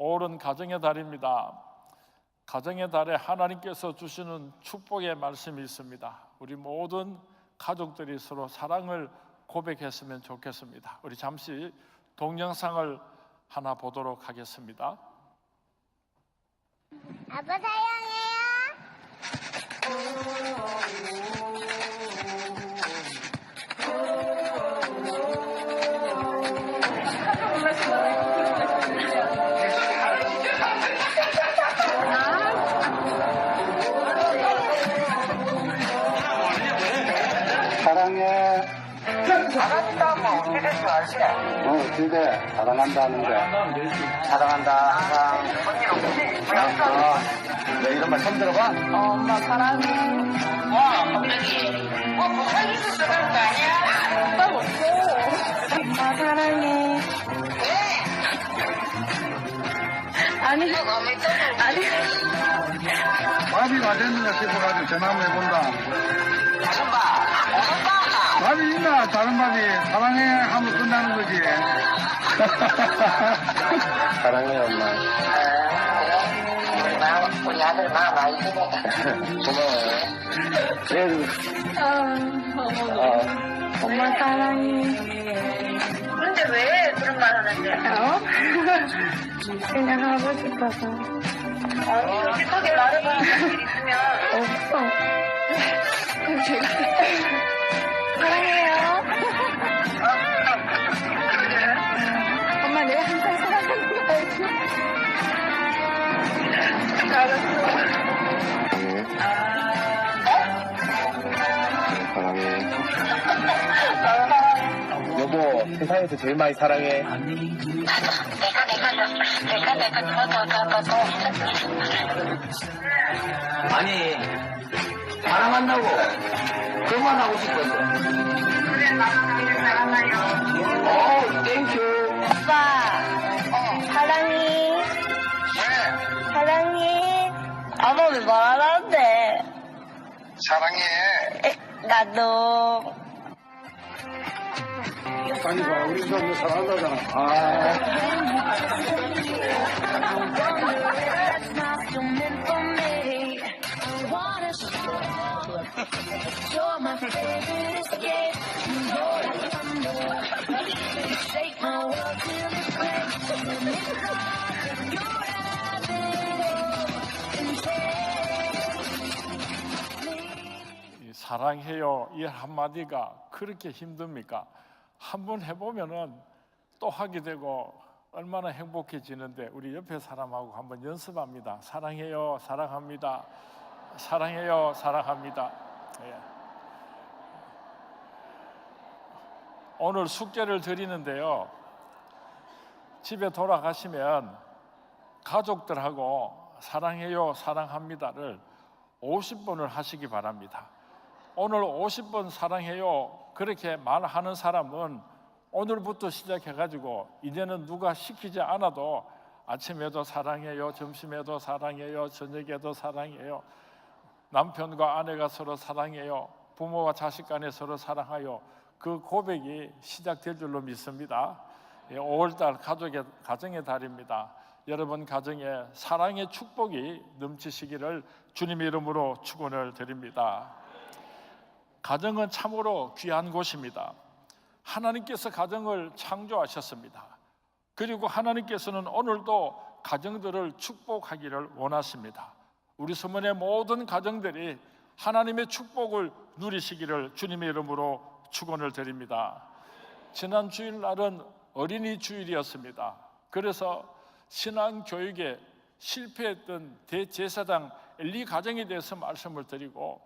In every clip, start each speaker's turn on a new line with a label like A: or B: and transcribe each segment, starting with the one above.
A: 5월은 가정의 달입니다. 가정의 달에 하나님께서 주시는 축복의 말씀이 있습니다. 우리 모든 가족들이 서로 사랑을 고백했으면 좋겠습니다. 우리 잠시 동영상을 하나 보도록 하겠습니다.
B: 아빠 사랑해요.
C: 사랑해.
D: 사랑한다면 어떻게 될줄 알지?
C: 어떻게 사랑한다는데.
D: 사랑한다, 항상. 언니 없지? 왜 이런 말 처음 들어봐?
E: 엄마 사랑해.
D: 와, 갑자기. 부산에서 들어간 거 아니야?
E: 오빠 없어. 엄마 사랑해.
D: 왜?
E: 아니,
D: 너무
E: 아니.
C: 밥이 맞았는가 싶어가지고 전화 한번 해본다.
D: 무슨 봐? 무슨 봐?
C: 밥이 있나? 다른 밥이 사랑해 하면 끝나는 거지. 사랑해 엄마.
D: 우리 아들 마음 알지?
C: 고마워.
E: 엄마 사랑해.
D: 근데 왜 그런 말 하는데?
E: 그냥 하고 싶어서.
D: 아니, 솔직하게 말해봐. 일 있으면.
E: 없어. 그럼 제가. 사랑해요. 엄마 내가 항상 사랑하는 거 알지? 알았어.
C: 사랑해. 여보, 세상에서 제일 많이 사랑해.
D: 아니, 사랑한다고. 그만 하고 싶었어.
E: 그래, 나도 사랑해요.
D: 땡큐.
E: 오빠, 사랑해. 사랑해. 아빠 왜 말 안 하는데?
C: 사랑해.
E: 나도.
C: 아니 봐, 우리 좀 사랑한다잖아. 아.
A: 사랑해요 이 한마디가 그렇게 힘듭니까? 한번 해보면은 또 하게 되고 얼마나 행복해지는데 우리 옆에 사람하고 한번 연습합니다. 사랑해요, 사랑합니다. 사랑해요, 사랑합니다. 예. 오늘 숙제를 드리는데요. 집에 돌아가시면 가족들하고 사랑해요, 사랑합니다를 50번을 하시기 바랍니다. 오늘 50번 사랑해요 그렇게 말하는 사람은 오늘부터 시작해가지고 이제는 누가 시키지 않아도 아침에도 사랑해요, 점심에도 사랑해요, 저녁에도 사랑해요, 남편과 아내가 서로 사랑해요, 부모와 자식 간에 서로 사랑해요, 그 고백이 시작될 줄로 믿습니다. 5월달 가정의 달입니다. 여러분 가정에 사랑의 축복이 넘치시기를 주님의 이름으로 축원을 드립니다. 가정은 참으로 귀한 곳입니다. 하나님께서 가정을 창조하셨습니다. 그리고 하나님께서는 오늘도 가정들을 축복하기를 원하십니다. 우리 서문의 모든 가정들이 하나님의 축복을 누리시기를 주님의 이름으로 축원을 드립니다. 지난 주일날은 어린이 주일이었습니다. 그래서 신앙교육에 실패했던 대제사장 엘리 가정에 대해서 말씀을 드리고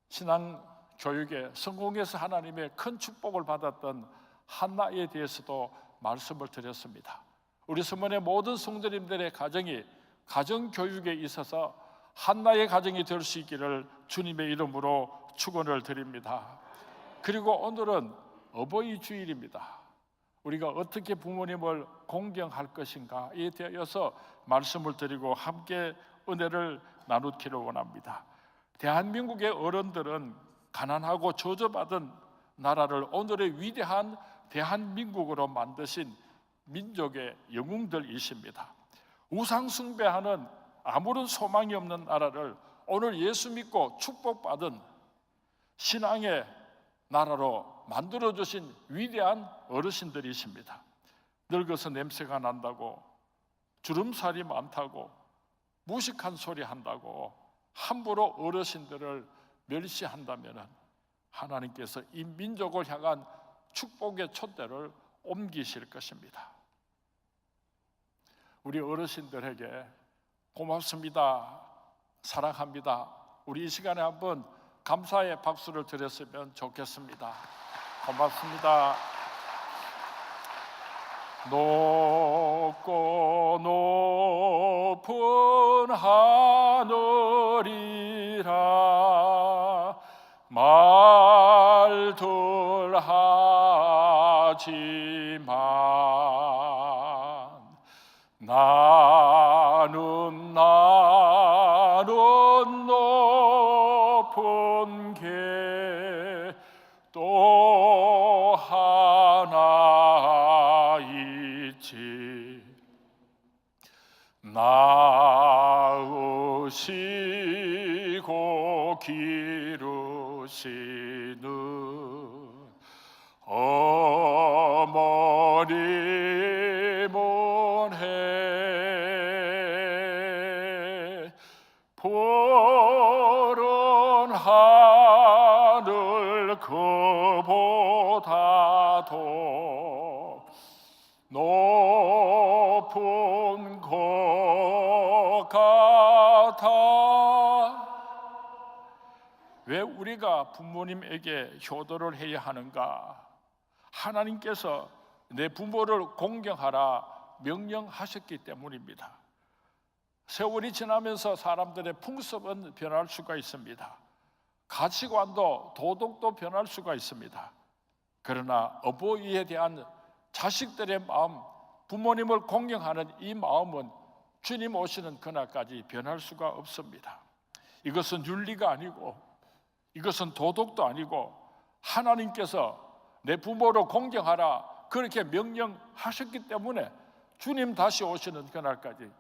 A: 신앙교육에 성공해서 하나님의 큰 축복을 받았던 한나에 대해서도 말씀을 드렸습니다. 우리 서문의 모든 성도님들의 가정이 가정교육에 있어서 한나의 가정이 될 수 있기를 주님의 이름으로 축원을 드립니다. 그리고 오늘은 어버이 주일입니다. 우리가 어떻게 부모님을 공경할 것인가에 대해서 말씀을 드리고 함께 은혜를 나누기를 원합니다. 대한민국의 어른들은 가난하고 저주받은 나라를 오늘의 위대한 대한민국으로 만드신 민족의 영웅들이십니다. 우상 숭배하는 아무런 소망이 없는 나라를 오늘 예수 믿고 축복받은 신앙의 나라로 만들어주신 위대한 어르신들이십니다. 늙어서 냄새가 난다고, 주름살이 많다고, 무식한 소리 한다고 함부로 어르신들을 멸시한다면 하나님께서 이 민족을 향한 축복의 촛대를 옮기실 것입니다. 우리 어르신들에게 고맙습니다, 사랑합니다, 우리 이 시간에 한번 감사의 박수를 드렸으면 좋겠습니다. 고맙습니다. 높고 높은 하늘이라 말들 하지만 나는 높은 게 또 하나 있지. 나으시고 기르시는 어머님은 해 푸른 하늘 그보다도 높은 것 같아. 왜 우리가 부모님에게 효도를 해야 하는가? 하나님께서 내 부모를 공경하라 명령하셨기 때문입니다. 세월이 지나면서 사람들의 풍습은 변할 수가 있습니다. 가치관도 도덕도 변할 수가 있습니다. 그러나 어버이에 대한 자식들의 마음, 부모님을 공경하는 이 마음은 주님 오시는 그날까지 변할 수가 없습니다. 이것은 윤리가 아니고, 이것은 도덕도 아니고, 하나님께서 내 부모를 공경하라 그렇게 명령하셨기 때문에 주님 다시 오시는 그날까지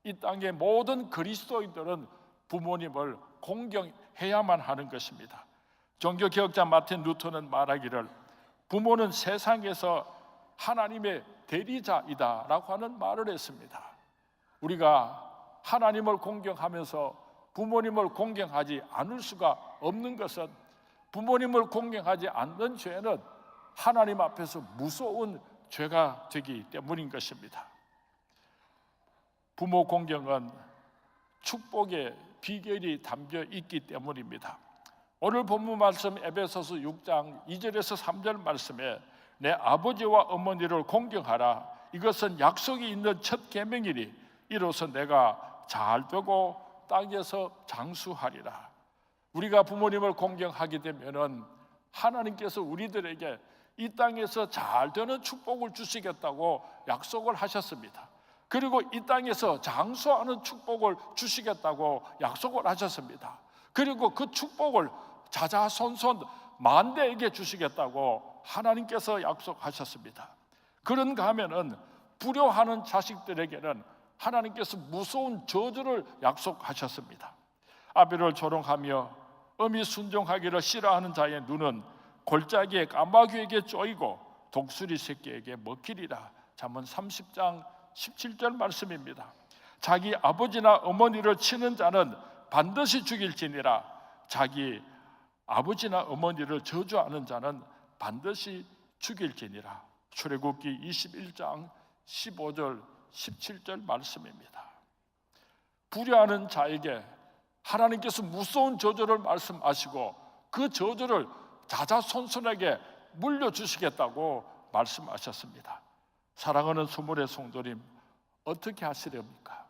A: 이 땅의 모든 그리스도인들은 부모님을 공경해야만 하는 것입니다. 종교개혁자 마틴 루터는 말하기를 부모는 세상에서 하나님의 대리자이다 라고 하는 말을 했습니다. 우리가 하나님을 공경하면서 부모님을 공경하지 않을 수가 없는 것은, 부모님을 공경하지 않는 죄는 하나님 앞에서 무서운 죄가 되기 때문인 것입니다. 부모 공경은 축복의 비결이 담겨 있기 때문입니다. 오늘 본문 말씀 에베소서 6장 2절에서 3절 말씀에 내 아버지와 어머니를 공경하라, 이것은 약속이 있는 첫 계명이니 이로써 내가 잘 되고 땅에서 장수하리라. 우리가 부모님을 공경하게 되면은 하나님께서 우리들에게 이 땅에서 잘 되는 축복을 주시겠다고 약속을 하셨습니다. 그리고 이 땅에서 장수하는 축복을 주시겠다고 약속을 하셨습니다. 그리고 그 축복을 자자손손 만대에게 주시겠다고 하나님께서 약속하셨습니다. 그런가 하면은 불효하는 자식들에게는 하나님께서 무서운 저주를 약속하셨습니다. 아비를 조롱하며 엄히 순종하기를 싫어하는 자의 눈은 골짜기에 까마귀에게 쪼이고 독수리 새끼에게 먹히리라. 잠언 30장 17절 말씀입니다. 자기 아버지나 어머니를 치는 자는 반드시 죽일지니라. 자기 아버지나 어머니를 저주하는 자는 반드시 죽일지니라. 출애굽기 21장 15절 17절 말씀입니다. 불효하는 자에게 하나님께서 무서운 저주를 말씀하시고 그 저주를 자자손손에게 물려주시겠다고 말씀하셨습니다. 사랑하는 수물의 성도님, 어떻게 하시렵니까?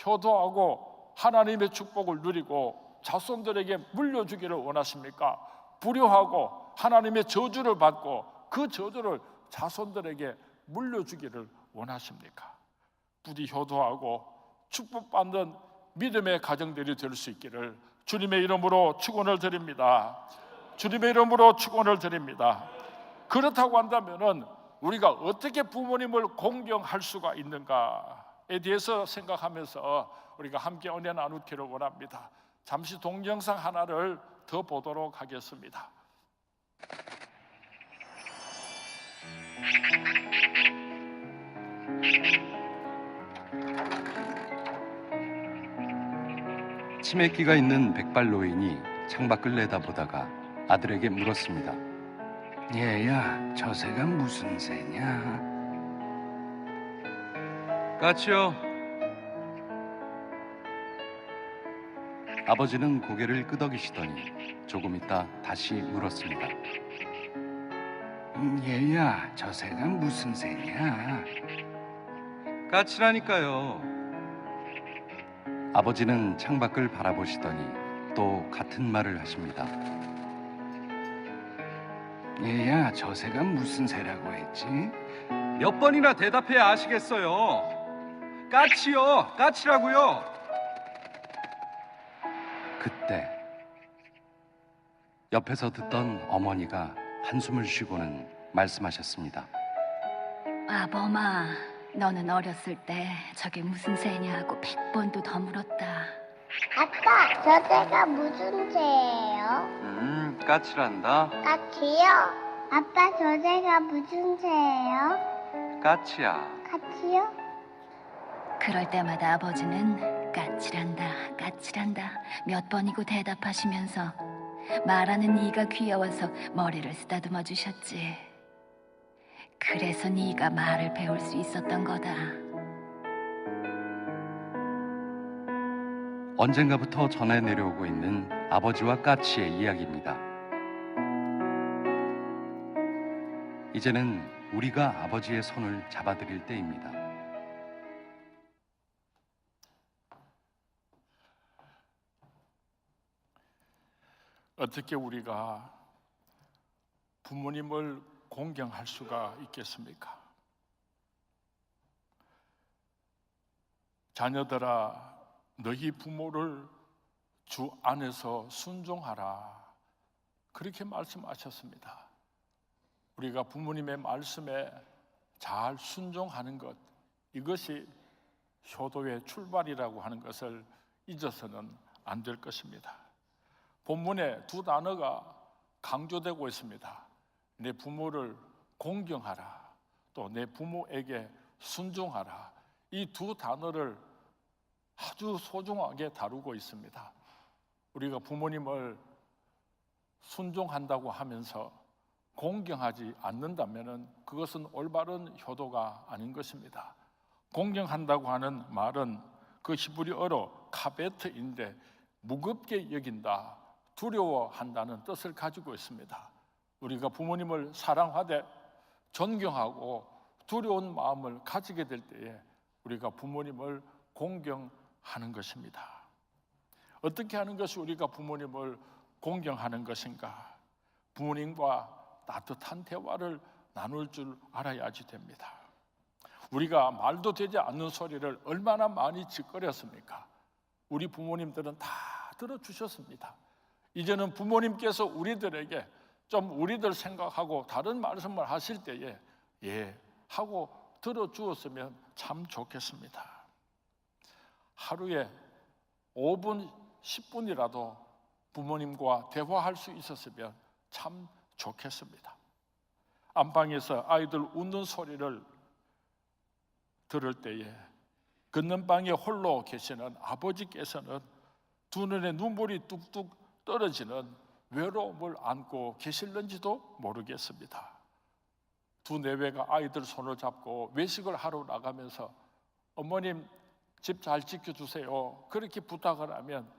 A: 효도하고 하나님의 축복을 누리고 자손들에게 물려주기를 원하십니까? 불효하고 하나님의 저주를 받고 그 저주를 자손들에게 물려주기를 원하십니까? 부디 효도하고 축복받는 믿음의 가정들이 될 수 있기를 주님의 이름으로 축원을 드립니다. 주님의 이름으로 축원을 드립니다. 그렇다고 한다면은 우리가 어떻게 부모님을 공경할 수가 있는가에 대해서 생각하면서 우리가 함께 은혜 나누기를 원합니다. 잠시 동영상 하나를 더 보도록 하겠습니다.
B: 치매기가 있는 백발 노인이 창밖을 내다보다가 아들에게 물었습니다.
F: 얘야, 저 새가 무슨 새냐?
B: 까치요. 아버지는 고개를 끄덕이시더니 조금 있다 다시 물었습니다.
F: 얘야, 저 새가 무슨 새냐?
B: 까치라니까요. 아버지는 창밖을 바라보시더니 또 같은 말을 하십니다.
F: 얘야, 저 새가 무슨 새라고 했지?
B: 몇 번이나 대답해야 아시겠어요. 까치요, 까치라고요. 그때 옆에서 듣던 어머니가 한숨을 쉬고는 말씀하셨습니다.
G: 아범아, 너는 어렸을 때 저게 무슨 새냐고 100번도 더 물었다.
H: 아빠, 저 새가 무슨 새예요?
B: 까치란다.
H: 까치요? 아빠, 저 새가 무슨 새예요?
B: 까치야.
H: 까치요?
G: 그럴 때마다 아버지는 까칠한다, 까칠한다 몇 번이고 대답하시면서 말하는 네가 귀여워서 머리를 쓰다듬어 주셨지. 그래서 네가 말을 배울 수 있었던 거다.
B: 언젠가부터 전해 내려오고 있는 아버지와 까치의 이야기입니다. 이제는 우리가 아버지의 손을 잡아드릴 때입니다.
A: 어떻게 우리가 부모님을 공경할 수가 있겠습니까? 자녀들아, 너희 부모를 주 안에서 순종하라, 그렇게 말씀하셨습니다. 우리가 부모님의 말씀에 잘 순종하는 것, 이것이 효도의 출발이라고 하는 것을 잊어서는 안 될 것입니다. 본문에 두 단어가 강조되고 있습니다. 내 부모를 공경하라, 또 내 부모에게 순종하라. 이 두 단어를 아주 소중하게 다루고 있습니다. 우리가 부모님을 순종한다고 하면서 공경하지 않는다면 그것은 올바른 효도가 아닌 것입니다. 공경한다고 하는 말은 그 히브리어로 카베트인데 무겁게 여긴다, 두려워한다는 뜻을 가지고 있습니다. 우리가 부모님을 사랑하되 존경하고 두려운 마음을 가지게 될 때에 우리가 부모님을 공경하는 것입니다. 어떻게 하는 것이 우리가 부모님을 공경하는 것인가? 부모님과 따뜻한 대화를 나눌 줄 알아야지 됩니다. 우리가 말도 되지 않는 소리를 얼마나 많이 짓거렸습니까? 우리 부모님들은 다 들어주셨습니다. 이제는 부모님께서 우리들에게 좀 우리들 생각하고 다른 말씀을 하실 때에 예 하고 들어주었으면 참 좋겠습니다. 하루에 5분, 10분이라도 부모님과 대화할 수 있었으면 참 좋겠습니다. 안방에서 아이들 웃는 소리를 들을 때에 걷는 방에 홀로 계시는 아버지께서는 두 눈에 눈물이 뚝뚝 떨어지는 외로움을 안고 계실는지도 모르겠습니다. 두 내외가 아이들 손을 잡고 외식을 하러 나가면서 어머님 집 잘 지켜주세요, 그렇게 부탁을 하면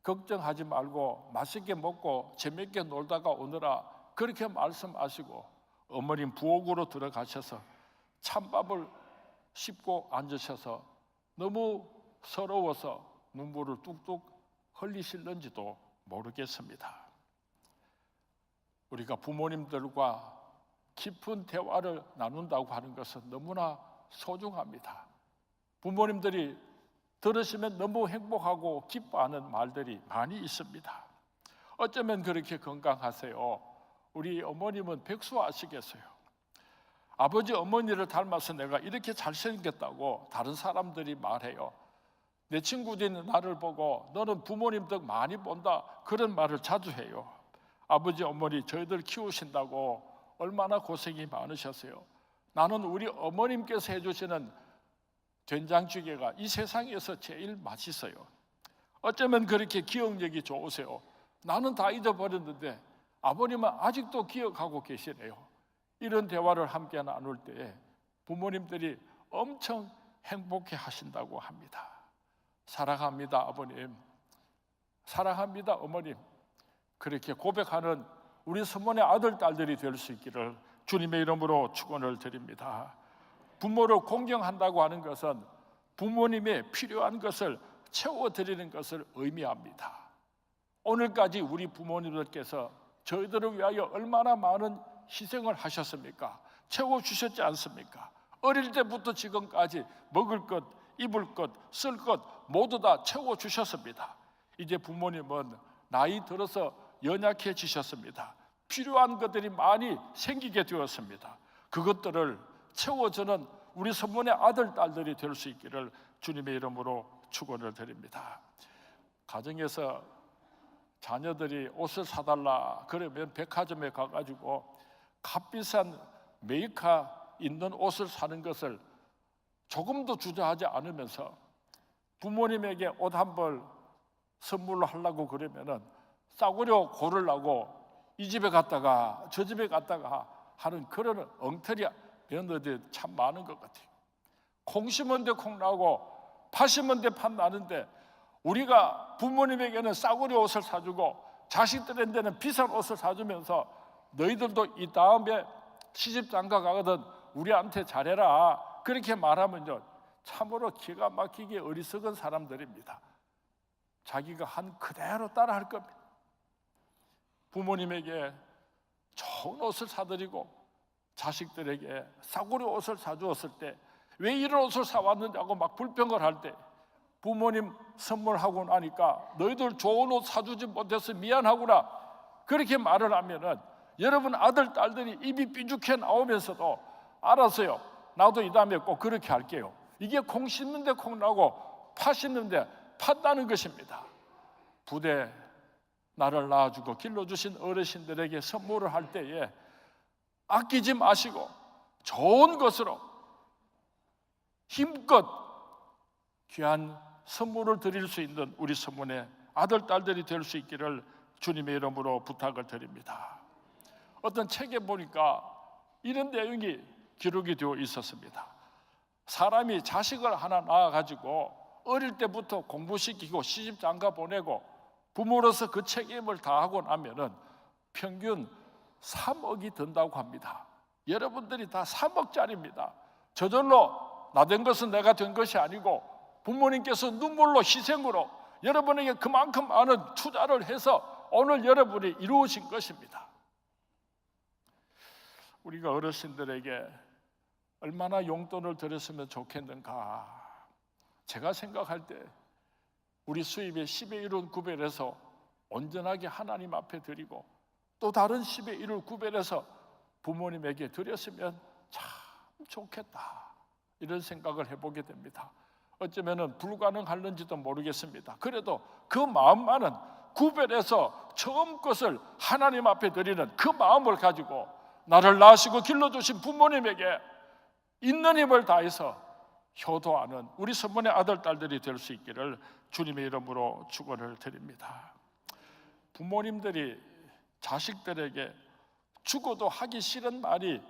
A: 걱정하지 말고 맛있게 먹고 재밌게 놀다가 오느라 그렇게 말씀하시고 어머님 부엌으로 들어가셔서 찬밥을 씹고 앉으셔서 너무 서러워서 눈물을 뚝뚝 흘리실는지도 모르겠습니다. 우리가 부모님들과 깊은 대화를 나눈다고 하는 것은 너무나 소중합니다. 부모님들이 들으시면 너무 행복하고 기뻐하는 말들이 많이 있습니다. 어쩌면 그렇게 건강하세요? 우리 어머님은 백수하시겠어요? 아버지 어머니를 닮아서 내가 이렇게 잘생겼다고 다른 사람들이 말해요. 내 친구들이 나를 보고 너는 부모님 덕 많이 본다, 그런 말을 자주 해요. 아버지 어머니 저희들 키우신다고 얼마나 고생이 많으셨어요. 나는 우리 어머님께서 해주시는 된장찌개가 이 세상에서 제일 맛있어요. 어쩌면 그렇게 기억력이 좋으세요. 나는 다 잊어버렸는데 아버님은 아직도 기억하고 계시네요. 이런 대화를 함께 나눌 때 부모님들이 엄청 행복해 하신다고 합니다. 사랑합니다 아버님, 사랑합니다 어머님, 그렇게 고백하는 우리 서문의 아들, 딸들이 될 수 있기를 주님의 이름으로 축원을 드립니다. 부모를 공경한다고 하는 것은 부모님의 필요한 것을 채워드리는 것을 의미합니다. 오늘까지 우리 부모님들께서 저희들을 위하여 얼마나 많은 희생을 하셨습니까? 채워주셨지 않습니까? 어릴 때부터 지금까지 먹을 것, 입을 것, 쓸 것 모두 다 채워주셨습니다. 이제 부모님은 나이 들어서 연약해지셨습니다. 필요한 것들이 많이 생기게 되었습니다. 그것들을 채워주는 우리 선문의 아들, 딸들이 될 수 있기를 주님의 이름으로 축원을 드립니다. 가정에서 자녀들이 옷을 사달라 그러면 백화점에 가가지고 값비싼 메이커 있는 옷을 사는 것을 조금도 주저하지 않으면서 부모님에게 옷 한 벌 선물로 하려고 그러면은 싸구려 고르려고 이 집에 갔다가 저 집에 갔다가 하는 그런 엉터리 며느리들 참 많은 것 같아요. 콩 심은 데 콩 나고 팥 심은 데 팥 나는데 우리가 부모님에게는 싸구려 옷을 사주고 자식들한테는 비싼 옷을 사주면서 너희들도 이 다음에 시집장가 가거든 우리한테 잘해라 그렇게 말하면요 참으로 기가 막히게 어리석은 사람들입니다. 자기가 한 그대로 따라 할 겁니다. 부모님에게 좋은 옷을 사드리고 자식들에게 싸구려 옷을 사주었을 때 왜 이런 옷을 사왔느냐고 막 불평을 할 때 부모님 선물하고 나니까 너희들 좋은 옷 사주지 못해서 미안하구나 그렇게 말을 하면은 여러분 아들, 딸들이 입이 삐죽해 나오면서도 알았어요. 나도 이 다음에 꼭 그렇게 할게요. 이게 콩 심는데 콩 나고 팥 심는데 팥 나는 것입니다. 부대 나를 낳아주고 길러주신 어르신들에게 선물을 할 때에 아끼지 마시고 좋은 것으로 힘껏 귀한 선물을 드릴 수 있는 우리 서문의 아들, 딸들이 될 수 있기를 주님의 이름으로 부탁을 드립니다. 어떤 책에 보니까 이런 내용이 기록이 되어 있었습니다. 사람이 자식을 하나 낳아가지고 어릴 때부터 공부시키고 시집장가 보내고 부모로서 그 책임을 다하고 나면은 평균 3억이 든다고 합니다. 여러분들이 다 3억짜리입니다. 저절로 나 된 것은 내가 된 것이 아니고 부모님께서 눈물로 희생으로 여러분에게 그만큼 많은 투자를 해서 오늘 여러분이 이루어진 것입니다. 우리가 어르신들에게 얼마나 용돈을 드렸으면 좋겠는가. 제가 생각할 때 우리 수입의 10의 1은 구별해서 온전하게 하나님 앞에 드리고 또 다른 10의 1을 구별해서 부모님에게 드렸으면 참 좋겠다 이런 생각을 해보게 됩니다. 어쩌면 불가능할는지도 모르겠습니다. 그래도 그 마음만은 구별해서 처음 것을 하나님 앞에 드리는 그 마음을 가지고 나를 낳으시고 길러주신 부모님에게 있는 힘을 다해서 효도하는 우리 선문의 아들, 딸들이 될 수 있기를 주님의 이름으로 축원을 드립니다. 부모님들이 자식들에게 죽어도 하기 싫은 말이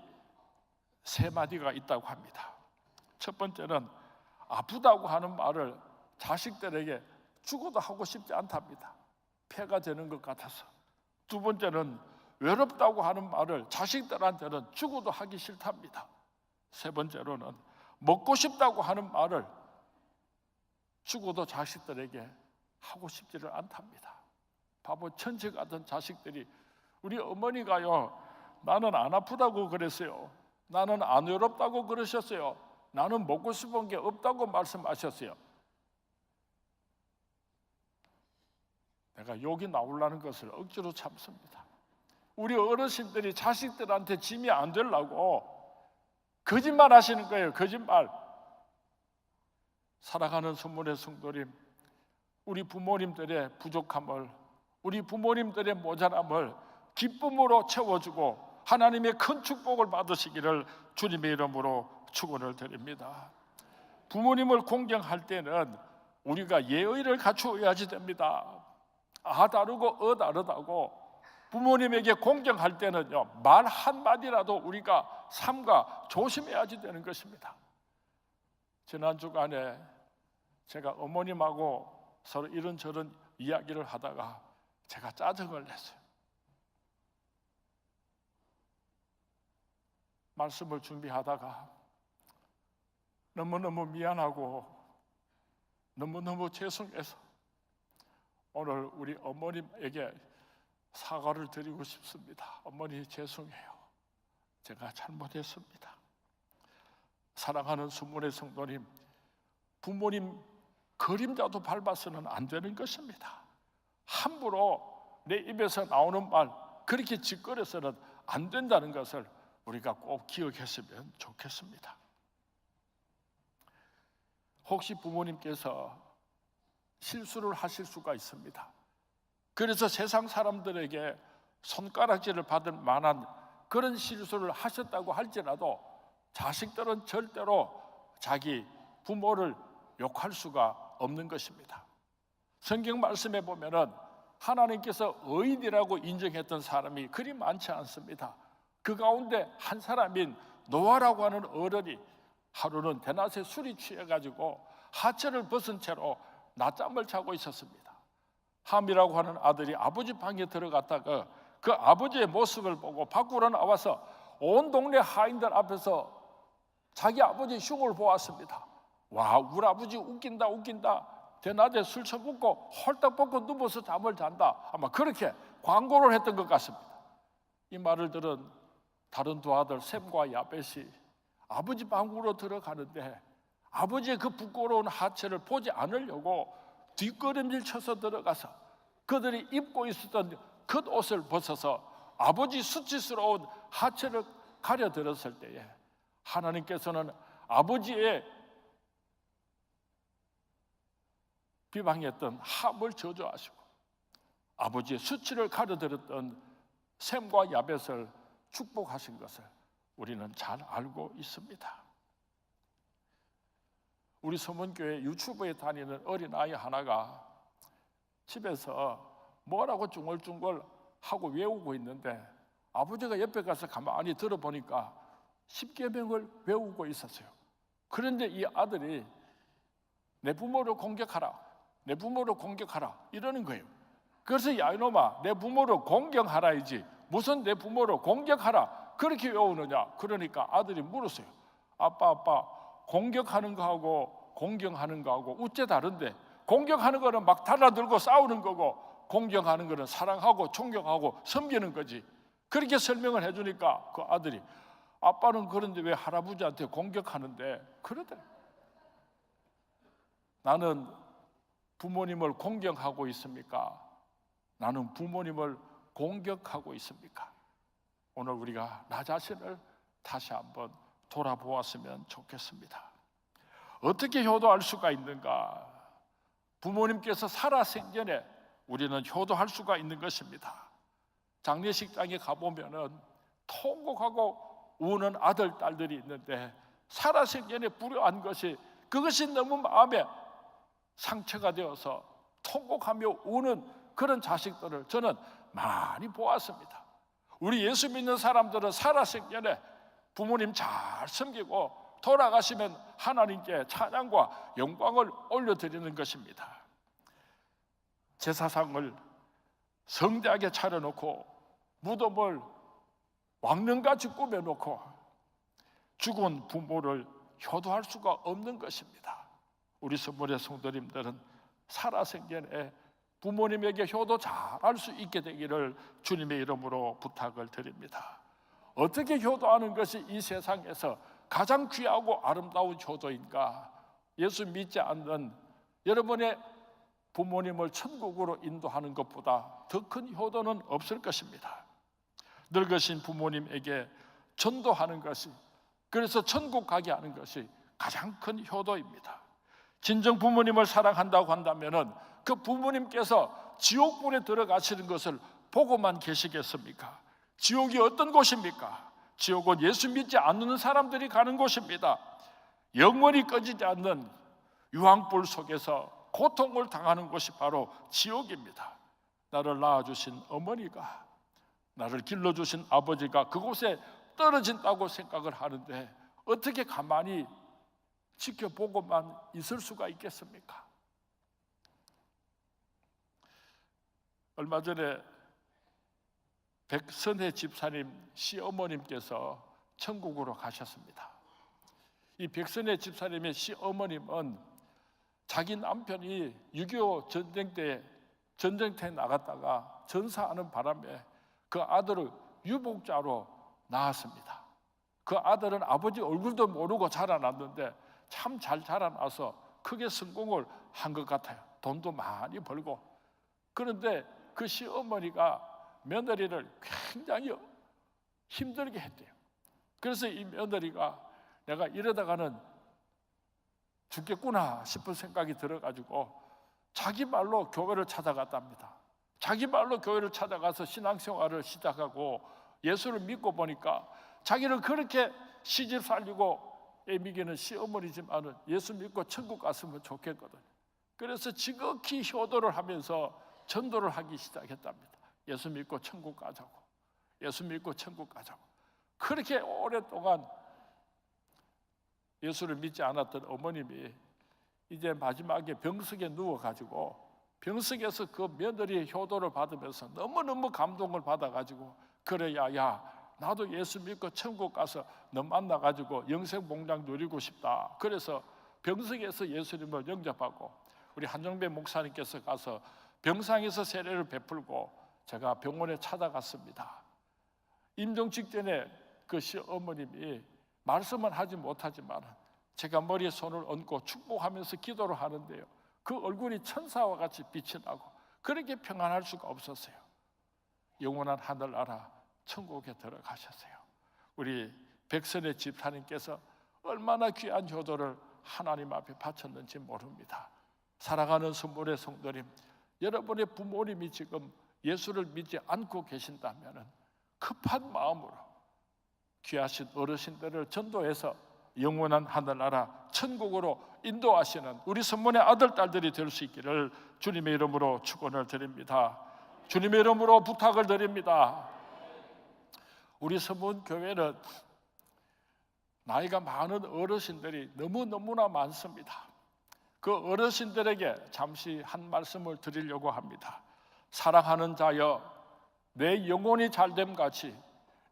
A: 3마디가 있다고 합니다. 첫 번째는 아프다고 하는 말을 자식들에게 죽어도 하고 싶지 않답니다. 폐가 되는 것 같아서. 두 번째는 외롭다고 하는 말을 자식들한테는 죽어도 하기 싫답니다. 세 번째로는 먹고 싶다고 하는 말을 죽어도 자식들에게 하고 싶지를 않답니다. 바보 천치 같은 자식들이 우리 어머니가요 나는 안 아프다고 그랬어요. 나는 안 외롭다고 그러셨어요. 나는 먹고 싶은 게 없다고 말씀하셨어요. 내가 욕이 나오려는 것을 억지로 참습니다. 우리 어르신들이 자식들한테 짐이 안 되려고 거짓말 하시는 거예요. 거짓말. 사랑하는 선물의 성도님, 우리 부모님들의 부족함을, 우리 부모님들의 모자람을 기쁨으로 채워주고 하나님의 큰 축복을 받으시기를 주님의 이름으로 축원을 드립니다. 부모님을 공경할 때는 우리가 예의를 갖추어야지 됩니다. 아 다르고 어 다르다고 부모님에게 공경할 때는요, 말 한마디라도 우리가 삼가 조심해야지 되는 것입니다. 지난 주간에 제가 어머님하고 서로 이런저런 이야기를 하다가 제가 짜증을 냈어요. 말씀을 준비하다가 너무너무 미안하고 너무너무 죄송해서 오늘 우리 어머님에게 사과를 드리고 싶습니다. 어머니 죄송해요. 제가 잘못했습니다. 사랑하는 수문의 성도님, 부모님 그림자도 밟아서는 안 되는 것입니다. 함부로 내 입에서 나오는 말 그렇게 짓거려서는 안 된다는 것을 우리가 꼭 기억했으면 좋겠습니다. 혹시 부모님께서 실수를 하실 수가 있습니다. 그래서 세상 사람들에게 손가락질을 받을 만한 그런 실수를 하셨다고 할지라도 자식들은 절대로 자기 부모를 욕할 수가 없는 것입니다. 성경 말씀에 보면은 하나님께서 의인이라고 인정했던 사람이 그리 많지 않습니다. 그 가운데 한 사람인 노아라고 하는 어른이 하루는 대낮에 술이 취해가지고 하체를 벗은 채로 낮잠을 자고 있었습니다. 함이라고 하는 아들이 아버지 방에 들어갔다가 그 아버지의 모습을 보고 밖으로 나와서 온 동네 하인들 앞에서 자기 아버지 흉을 보았습니다. 와, 우리 아버지 웃긴다 웃긴다. 대낮에 술 처먹고 홀딱 벗고 누워서 잠을 잔다. 아마 그렇게 광고를 했던 것 같습니다. 이 말을 들은 다른 두 아들 셈과 야벳이 아버지 방으로 들어가는데 아버지의 그 부끄러운 하체를 보지 않으려고 뒷걸음질 쳐서 들어가서 그들이 입고 있었던 겉옷을 벗어서 아버지 수치스러운 하체를 가려들었을 때에 하나님께서는 아버지의 비방했던 함을 저주하시고 아버지의 수치를 가려들었던 셈과 야벳을 축복하신 것을 우리는 잘 알고 있습니다. 우리 서문교회 유튜브에 다니는 어린아이 하나가 집에서 뭐라고 중얼중얼 하고 외우고 있는데 아버지가 옆에 가서 가만히 들어보니까 10계명을 외우고 있었어요. 그런데 이 아들이 내 부모를 공격하라, 내 부모를 공격하라 이러는 거예요. 그래서 야 이놈아, 내 부모를 공경하라이지 무슨 내 부모를 공격하라 그렇게 외우느냐. 그러니까 아들이 물었어요. 아빠 공격하는 거하고 공경하는 거하고 어째 다른데? 공격하는 거는 막 달라들고 싸우는 거고 공경하는 거는 사랑하고 존경하고 섬기는 거지. 그렇게 설명을 해주니까 그 아들이 아빠는 그런데 왜 할아버지한테 공격하는데? 그러더래. 나는 부모님을 공경하고 있습니까? 나는 부모님을 공격하고 있습니까? 오늘 우리가 나 자신을 다시 한번 돌아보았으면 좋겠습니다. 어떻게 효도할 수가 있는가? 부모님께서 살아생전에 우리는 효도할 수가 있는 것입니다. 장례식장에 가보면은 통곡하고 우는 아들, 딸들이 있는데 살아생전에 불효한 것이 그것이 너무 마음에 상처가 되어서 통곡하며 우는 그런 자식들을 저는 많이 보았습니다. 우리 예수 믿는 사람들은 살아생전에 부모님 잘 섬기고 돌아가시면 하나님께 찬양과 영광을 올려드리는 것입니다. 제사상을 성대하게 차려놓고 무덤을 왕릉같이 꾸며놓고 죽은 부모를 효도할 수가 없는 것입니다. 우리 선물의 성도님들은 살아생전에 부모님에게 효도 잘할 수 있게 되기를 주님의 이름으로 부탁을 드립니다. 어떻게 효도하는 것이 이 세상에서 가장 귀하고 아름다운 효도인가? 예수 믿지 않는 여러분의 부모님을 천국으로 인도하는 것보다 더 큰 효도는 없을 것입니다. 늙으신 부모님에게 전도하는 것이 그래서 천국 가게 하는 것이 가장 큰 효도입니다. 진정 부모님을 사랑한다고 한다면 그 부모님께서 지옥불에 들어가시는 것을 보고만 계시겠습니까? 지옥이 어떤 곳입니까? 지옥은 예수 믿지 않는 사람들이 가는 곳입니다. 영원히 꺼지지 않는 유황불 속에서 고통을 당하는 곳이 바로 지옥입니다. 나를 낳아주신 어머니가, 나를 길러주신 아버지가 그곳에 떨어진다고 생각을 하는데 어떻게 가만히 지켜보고만 있을 수가 있겠습니까? 얼마 전에 백선혜 집사님 시어머님께서 천국으로 가셨습니다. 이 백선혜 집사님의 시어머님은 자기 남편이 6.25 전쟁터에 나갔다가 전사하는 바람에 그 아들을 유복자로 낳았습니다. 그 아들은 아버지 얼굴도 모르고 자라났는데 참 잘 자라나서 크게 성공을 한 것 같아요. 돈도 많이 벌고. 그런데 그 시어머니가 며느리를 굉장히 힘들게 했대요. 그래서 이 며느리가 내가 이러다가는 죽겠구나 싶은 생각이 들어가지고 자기 말로 교회를 찾아갔답니다. 자기 말로 교회를 찾아가서 신앙생활을 시작하고 예수를 믿고 보니까 자기를 그렇게 시집 살리고 애미기는 시어머니지만 예수 믿고 천국 갔으면 좋겠거든. 그래서 지극히 효도를 하면서 전도를 하기 시작했답니다. 예수 믿고 천국 가자고, 예수 믿고 천국 가자고. 그렇게 오랫동안 예수를 믿지 않았던 어머님이 이제 마지막에 병석에 누워가지고 병석에서 그 며느리의 효도를 받으면서 너무너무 감동을 받아가지고 그래야 야 나도 예수 믿고 천국 가서 너 만나가지고 영생봉장 누리고 싶다. 그래서 병석에서 예수님을 영접하고 우리 한정배 목사님께서 가서 병상에서 세례를 베풀고 제가 병원에 찾아갔습니다. 임종 직전에 그 시어머님이 말씀은 하지 못하지만 제가 머리에 손을 얹고 축복하면서 기도를 하는데요, 그 얼굴이 천사와 같이 빛이 나고 그렇게 평안할 수가 없었어요. 영원한 하늘나라 천국에 들어가셨어요. 우리 백선의 집사님께서 얼마나 귀한 효도를 하나님 앞에 바쳤는지 모릅니다. 사랑하는 성물의 성도님, 여러분의 부모님이 지금 예수를 믿지 않고 계신다면 급한 마음으로 귀하신 어르신들을 전도해서 영원한 하늘나라 천국으로 인도하시는 우리 성문의 아들, 딸들이 될 수 있기를 주님의 이름으로 축원을 드립니다. 주님의 이름으로 부탁을 드립니다. 우리 성문교회는 나이가 많은 어르신들이 너무너무나 많습니다. 그 어르신들에게 잠시 한 말씀을 드리려고 합니다. 사랑하는 자여, 내 영혼이 잘됨 같이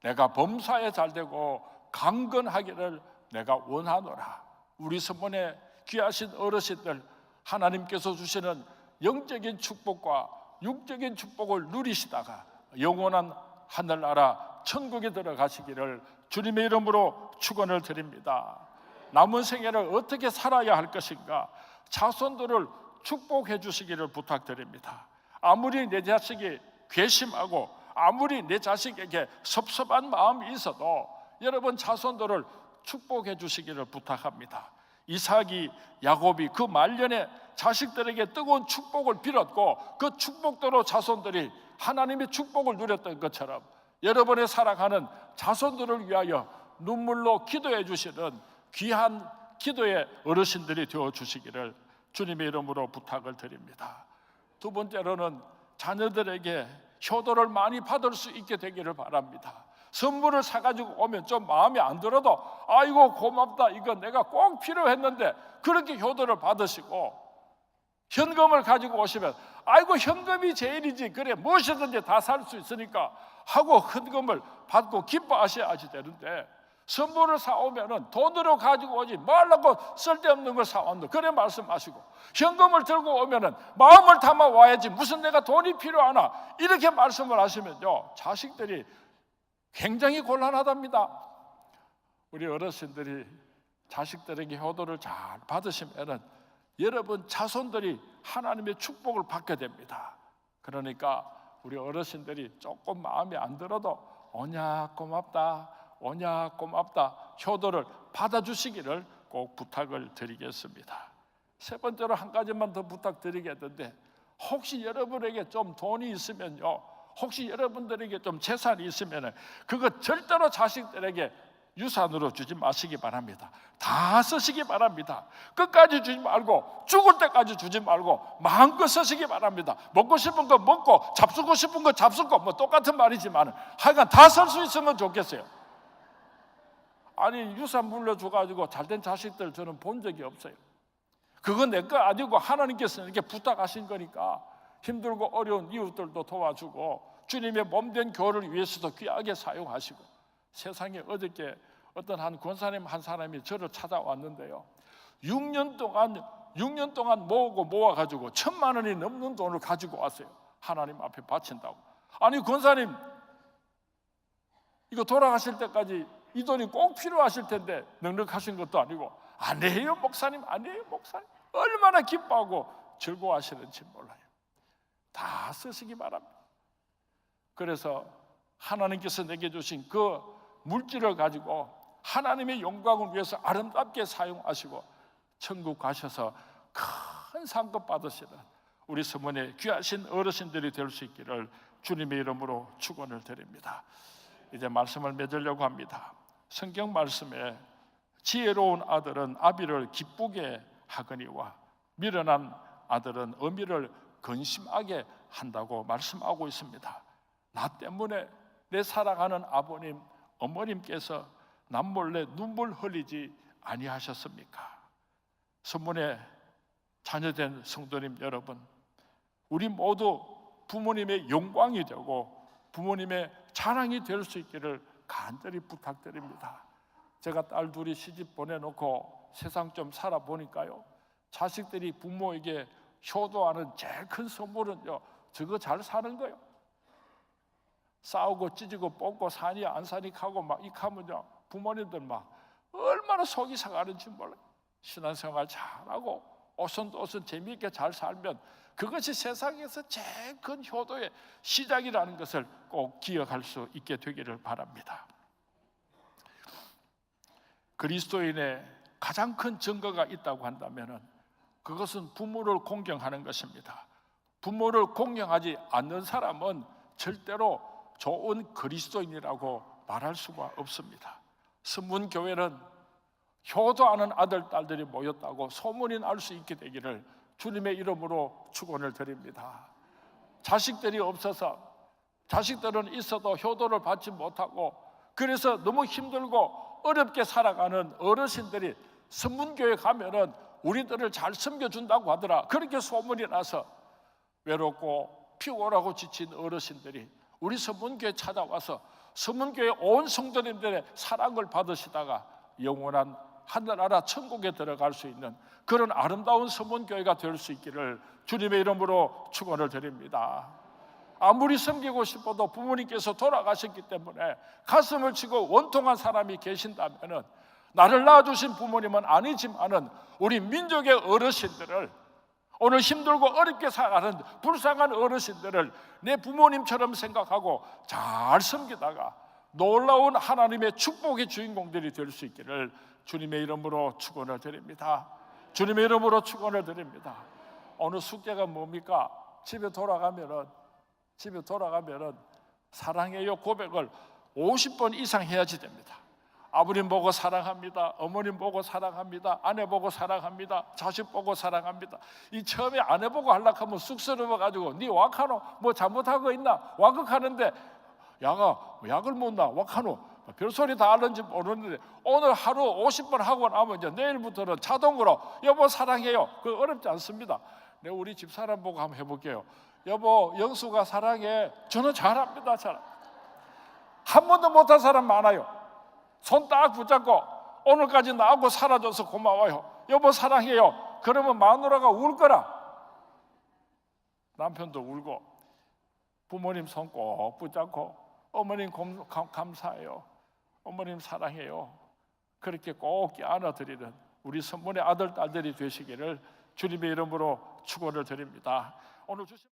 A: 내가 범사에 잘되고 강건하기를 내가 원하노라. 우리 성문에 귀하신 어르신들, 하나님께서 주시는 영적인 축복과 육적인 축복을 누리시다가 영원한 하늘나라 천국에 들어가시기를 주님의 이름으로 축원을 드립니다. 남은 생애를 어떻게 살아야 할 것인가, 자손들을 축복해 주시기를 부탁드립니다. 아무리 내 자식이 괘씸하고 아무리 내 자식에게 섭섭한 마음이 있어도 여러분 자손들을 축복해 주시기를 부탁합니다. 이삭이, 야곱이 그 말년에 자식들에게 뜨거운 축복을 빌었고 그 축복대로 자손들이 하나님의 축복을 누렸던 것처럼 여러분의 사랑하는 자손들을 위하여 눈물로 기도해 주시는 귀한 기도의 어르신들이 되어 주시기를 주님의 이름으로 부탁을 드립니다. 두 번째로는 자녀들에게 효도를 많이 받을 수 있게 되기를 바랍니다. 선물을 사가지고 오면 좀 마음에 안 들어도 아이고 고맙다, 이거 내가 꼭 필요했는데 그렇게 효도를 받으시고, 현금을 가지고 오시면 아이고 현금이 제일이지, 그래 무엇이든지 다 살 수 있으니까 하고 현금을 받고 기뻐하셔야지 되는데, 선물을 사오면은 돈으로 가지고 오지 말라고 쓸데없는 걸 사온다 그래 말씀하시고, 현금을 들고 오면은 마음을 담아 와야지 무슨 내가 돈이 필요하나 이렇게 말씀을 하시면요, 자식들이 굉장히 곤란하답니다. 우리 어르신들이 자식들에게 효도를 잘 받으시면은 여러분 자손들이 하나님의 축복을 받게 됩니다. 그러니까 우리 어르신들이 조금 마음에 안 들어도 오냐 고맙다, 오냐 고맙다 효도를 받아주시기를 꼭 부탁을 드리겠습니다. 세 번째로 한 가지만 더 부탁드리겠는데, 혹시 여러분에게 좀 돈이 있으면요, 혹시 여러분들에게 좀 재산이 있으면 그거 절대로 자식들에게 유산으로 주지 마시기 바랍니다. 다 쓰시기 바랍니다. 끝까지 주지 말고, 죽을 때까지 주지 말고 마음껏 쓰시기 바랍니다. 먹고 싶은 거 먹고 잡수고 싶은 거 잡수고, 뭐 똑같은 말이지만 하여간 다 쓸 수 있으면 좋겠어요. 아니, 유산 물려줘가지고 잘된 자식들 저는 본 적이 없어요. 그건 내 거 아니고 하나님께서 이렇게 부탁하신 거니까 힘들고 어려운 이웃들도 도와주고 주님의 몸된 교회를 위해서도 귀하게 사용하시고. 세상에 어저께 어떤 한 권사님 한 사람이 저를 찾아왔는데요, 6년 동안 모아가지고 1,000만 원이 넘는 돈을 가지고 왔어요. 하나님 앞에 바친다고. 아니, 권사님 이거 돌아가실 때까지 이 돈이 꼭 필요하실 텐데 넉넉하신 것도 아니고. 아니에요 목사님, 아니에요 목사님. 얼마나 기뻐하고 즐거워하시는지 몰라요. 다 쓰시기 바랍니다. 그래서 하나님께서 내게 주신 그 물질을 가지고 하나님의 영광을 위해서 아름답게 사용하시고 천국 가셔서 큰 상급 받으시는 우리 서문의 귀하신 어르신들이 될 수 있기를 주님의 이름으로 축원을 드립니다. 이제 말씀을 맺으려고 합니다. 성경 말씀에 지혜로운 아들은 아비를 기쁘게 하거니와 미련한 아들은 어미를 근심하게 한다고 말씀하고 있습니다. 나 때문에 내 사랑하는 아버님, 어머님께서 남몰래 눈물 흘리지 아니하셨습니까? 선문의 자녀된 성도님 여러분, 우리 모두 부모님의 영광이 되고 부모님의 자랑이 될 수 있기를 간절히 부탁드립니다. 제가 딸 둘이 시집 보내놓고 세상 좀 살아보니까요, 자식들이 부모에게 효도하는 제일 큰 선물은요, 저거 잘 사는 거예요. 싸우고 찢고 뽑고 사니 안 사니 하고 막 이하면요, 부모님들 막 얼마나 속이 상하는지 몰라요. 신앙생활 잘하고 오순도순 재미있게 잘 살면 그것이 세상에서 제일 큰 효도의 시작이라는 것을 꼭 기억할 수 있게 되기를 바랍니다. 그리스도인의 가장 큰 증거가 있다고 한다면 그것은 부모를 공경하는 것입니다. 부모를 공경하지 않는 사람은 절대로 좋은 그리스도인이라고 말할 수가 없습니다. 선문교회는 효도하는 아들, 딸들이 모였다고 소문이 날 수 있게 되기를 주님의 이름으로 축원을 드립니다. 자식들이 없어서, 자식들은 있어도 효도를 받지 못하고 그래서 너무 힘들고 어렵게 살아가는 어르신들이 선문교회 가면은 우리들을 잘 섬겨준다고 하더라. 그렇게 소문이 나서 외롭고 피곤하고 지친 어르신들이 우리 선문교회 찾아와서 선문교회 온 성도님들의 사랑을 받으시다가 영원한 하늘나라 천국에 들어갈 수 있는 그런 아름다운 선문교회가 될 수 있기를 주님의 이름으로 축원을 드립니다. 아무리 섬기고 싶어도 부모님께서 돌아가셨기 때문에 가슴을 치고 원통한 사람이 계신다면 나를 낳아주신 부모님은 아니지만은 우리 민족의 어르신들을, 오늘 힘들고 어렵게 살아가는 불쌍한 어르신들을 내 부모님처럼 생각하고 잘 섬기다가 놀라운 하나님의 축복의 주인공들이 될 수 있기를 주님의 이름으로 축원을 드립니다. 주님의 이름으로 축원을 드립니다. 오늘 숙제가 뭡니까? 집에 돌아가면은 사랑해요 고백을 50번 이상 해야지 됩니다. 아버님 보고 사랑합니다. 어머님 보고 사랑합니다. 아내 보고 사랑합니다. 자식 보고 사랑합니다. 이 처음에 아내 보고 하려고 하면 쑥스러워가지고 네 왁하노 뭐 잘못하고 있나 왁극하는데 야가 약을 못 나 왁하노 별소리 다 하는지 모르는데 오늘 하루 50번 하고 나면 이제 내일부터는 자동으로 여보 사랑해요. 그거 어렵지 않습니다. 내가 우리 집사람 보고 한번 해볼게요. 여보 영수가 사랑해. 저는 잘합니다. 한 번도 못한 사람 많아요. 손 딱 붙잡고 오늘까지 나하고 살아줘서 고마워요. 여보 사랑해요. 그러면 마누라가 울 거라. 남편도 울고 부모님 손 꼭 붙잡고 어머님 감사해요. 어머님 사랑해요. 그렇게 꼭 안아드리는 우리 선문의 아들, 딸들이 되시기를 주님의 이름으로 축원을 드립니다. 오늘 주신